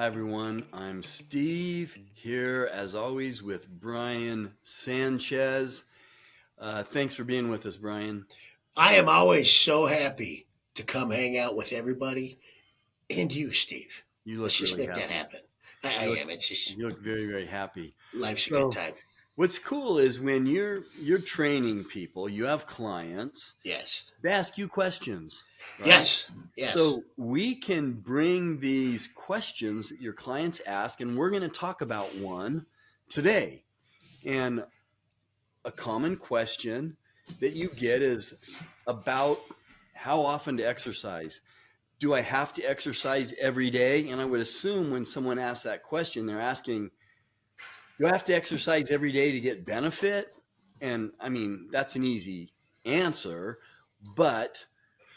Hi, everyone. I'm Steve here, as always, with Brian Sanchez. Thanks for being with us, Brian. I am always so happy to come hang out with everybody and you, Steve. You Let's look just really make that happy. happen. I You look am. It's just you look very, very happy. life's a good So, time. what's cool is when you're training people, you have clients, Yes. they ask you questions, right? Yes. Yes. So we can bring these questions that your clients ask, and we're going to talk about one today. And a common question that you get is about how often to exercise. Do I have to exercise every day? And I would assume when someone asks that question, they're asking, do I have to exercise every day to get benefit? And I mean, that's an easy answer, but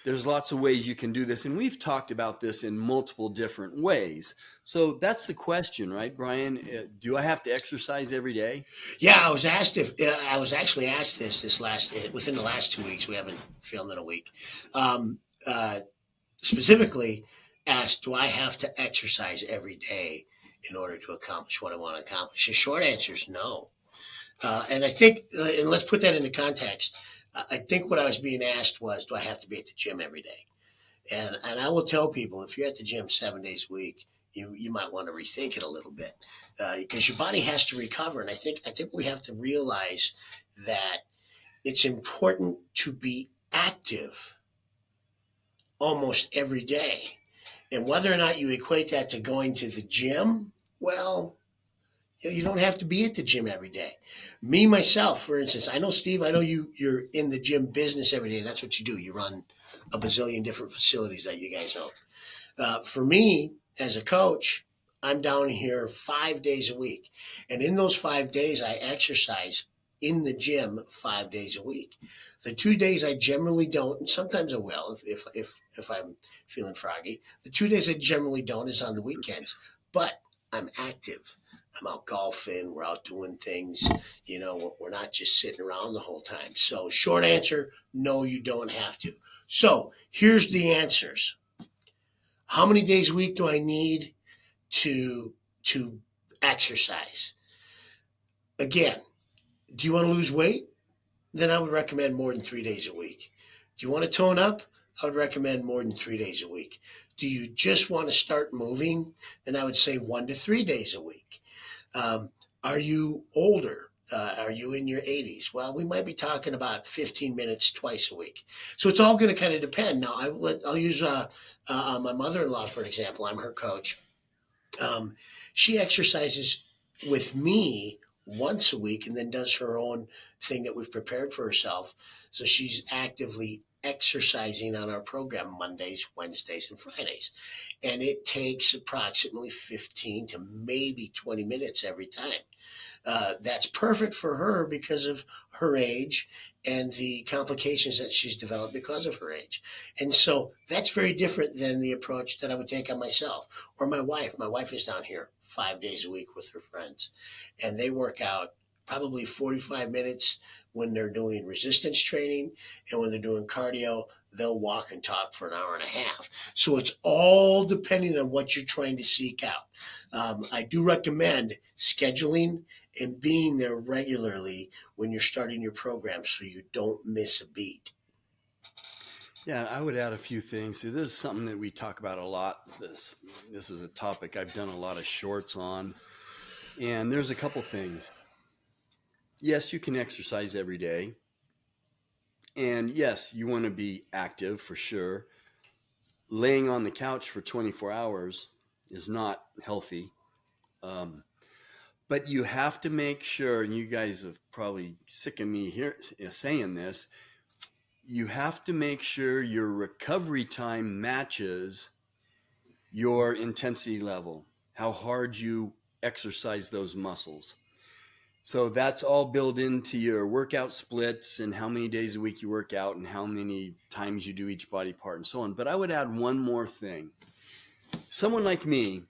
there's lots of ways you can do this. And we've talked about this in multiple different ways. So that's the question, right, Brian? Do I have to exercise every day? Yeah, I was asked if I was actually asked this last within the last 2 weeks. We haven't filmed in a week. Um, uh, Specifically asked, do I have to exercise every day in order to accomplish what I want to accomplish? The short answer is no. And I think, and let's put that into context. I think what I was being asked was, do I have to be at the gym every day? And I will tell people, if you're at the gym 7 days a week, you might want to rethink it a little bit because your body has to recover. And I think we have to realize that it's important to be active almost every day. And whether or not you equate that to going to the gym, well, you don't have to be at the gym every day. Me myself, for instance, I know Steve. I know you're in the gym business every day. That's what you do. You run a bazillion different facilities that you guys own. For me, as a coach, I'm down here 5 days a week, and in those 5 days, I exercise in the gym 5 days a week. The 2 days I generally don't, and sometimes I will if I'm feeling froggy. The 2 days I generally don't is on the weekends, but I'm active. I'm out golfing. We're out doing things. We're not just sitting around the whole time. So, short answer, no, you don't have to. So, here's the answers. How many days a week do I need to exercise? Again, do you want to lose weight? Then I would recommend more than 3 days a week. Do you want to tone up? I would recommend more than 3 days a week. Do you just want to start moving? Then I would say 1 to 3 days a week. Um, are you older? Are you in your 80s? Well, we might be talking about 15 minutes twice a week. So it's all going to kind of depend. Now, I'll use my mother-in-law for an example. I'm her coach. Um, she exercises with me once a week and then does her own thing that we've prepared for herself. So she's actively exercising on our program Mondays, Wednesdays, and Fridays. And it takes approximately 15 to maybe 20 minutes every time. That's perfect for her because of her age and the complications that she's developed because of her age. And so that's very different than the approach that I would take on myself or my wife. My wife is down here 5 days a week with her friends, and they work out probably 45 minutes when they're doing resistance training, and when they're doing cardio, they'll walk and talk for an hour and a half. So it's all depending on what you're trying to seek out. I do recommend scheduling and being there regularly when you're starting your program so you don't miss a beat. Yeah, I would add a few things. See, this is something that we talk about a lot. This is a topic I've done a lot of shorts on, and there's a couple things. Yes, you can exercise every day, and yes, you want to be active for sure. Laying on the couch for 24 hours is not healthy. Um, but you have to make sure, and you guys are probably sick of me here saying this, you have to make sure your recovery time matches your intensity level, how hard you exercise those muscles. So that's all built into your workout splits and how many days a week you work out and how many times you do each body part and so on. But I would add one more thing. Someone like me,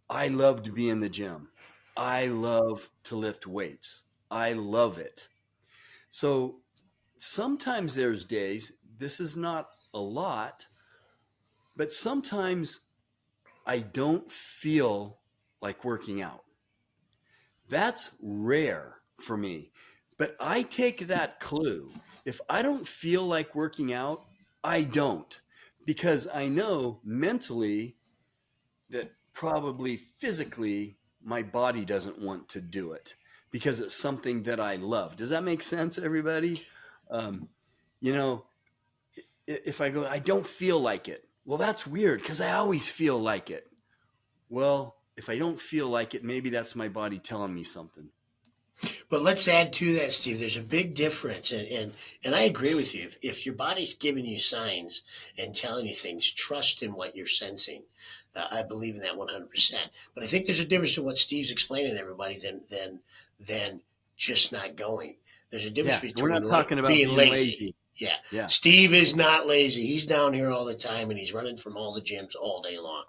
I love to be in the gym. I love to lift weights. I love it. So sometimes there's days, this is not a lot, but sometimes I don't feel like working out. That's rare for me. But I take that clue. If I don't feel like working out, I don't. Because I know mentally that probably physically my body doesn't want to do it because it's something that I love. Does that make sense, everybody? Um, you know, if I go, I don't feel like it. Well, that's weird because I always feel like it. Well, if I don't feel like it, maybe that's my body telling me something. But let's add to that, Steve. There's a big difference, and I agree with you. If your body's giving you signs and telling you things, trust in what you're sensing. I believe in that 100%. But I think there's a difference in what Steve's explaining to everybody than just not going. There's a difference Yeah, we're between not talking about being being lazy. lazy. Yeah, Yeah, Steve is not lazy. He's down here all the time, and he's running from all the gyms all day long.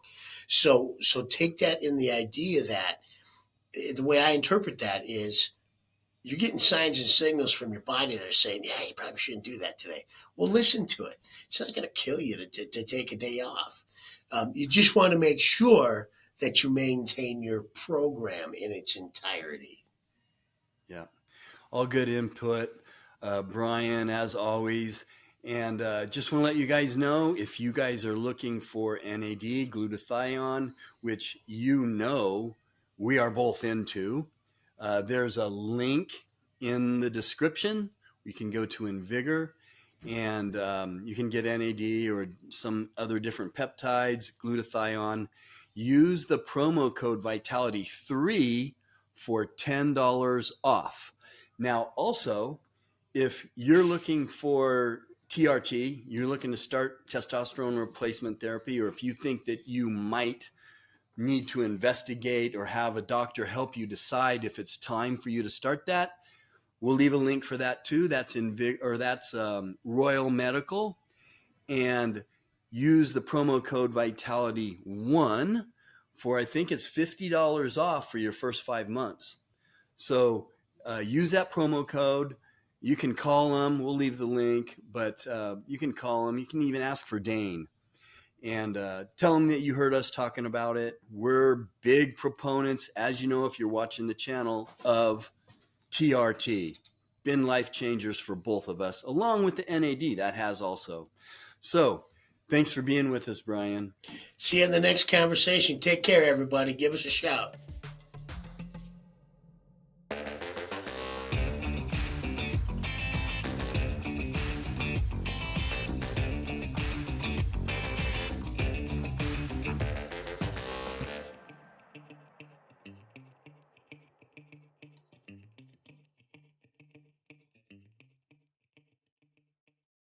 So take that in the idea that the way I interpret that is you're getting signs and signals from your body that are saying, yeah, you probably shouldn't do that today. Well, listen to it. It's not going to kill you to take a day off. You just want to make sure that you maintain your program in its entirety. yeah. All good input, Brian, as always. And just want to let you guys know if you guys are looking for NAD, glutathione, which you know we are both into, there's a link in the description. You can go to Invigor and you can get NAD or some other different peptides, glutathione. Use the promo code Vitality3 for $10 off. Now, also, if you're looking for TRT, you're looking to start testosterone replacement therapy, or if you think that you might need to investigate or have a doctor help you decide if it's time for you to start that, we'll leave a link for that too. That's Royal Medical, and use the promo code Vitality1 for I think it's $50 off for your first 5 months. So use that promo code. You can call them. We'll leave the link, but you can call them. You can even ask for Dane and tell them that you heard us talking about it. We're big proponents, as you know, if you're watching the channel, of TRT. Been life changers for both of us, along with the NAD that has also. So thanks for being with us, Brian. See you in the next conversation. Take care, everybody. Give us a shout.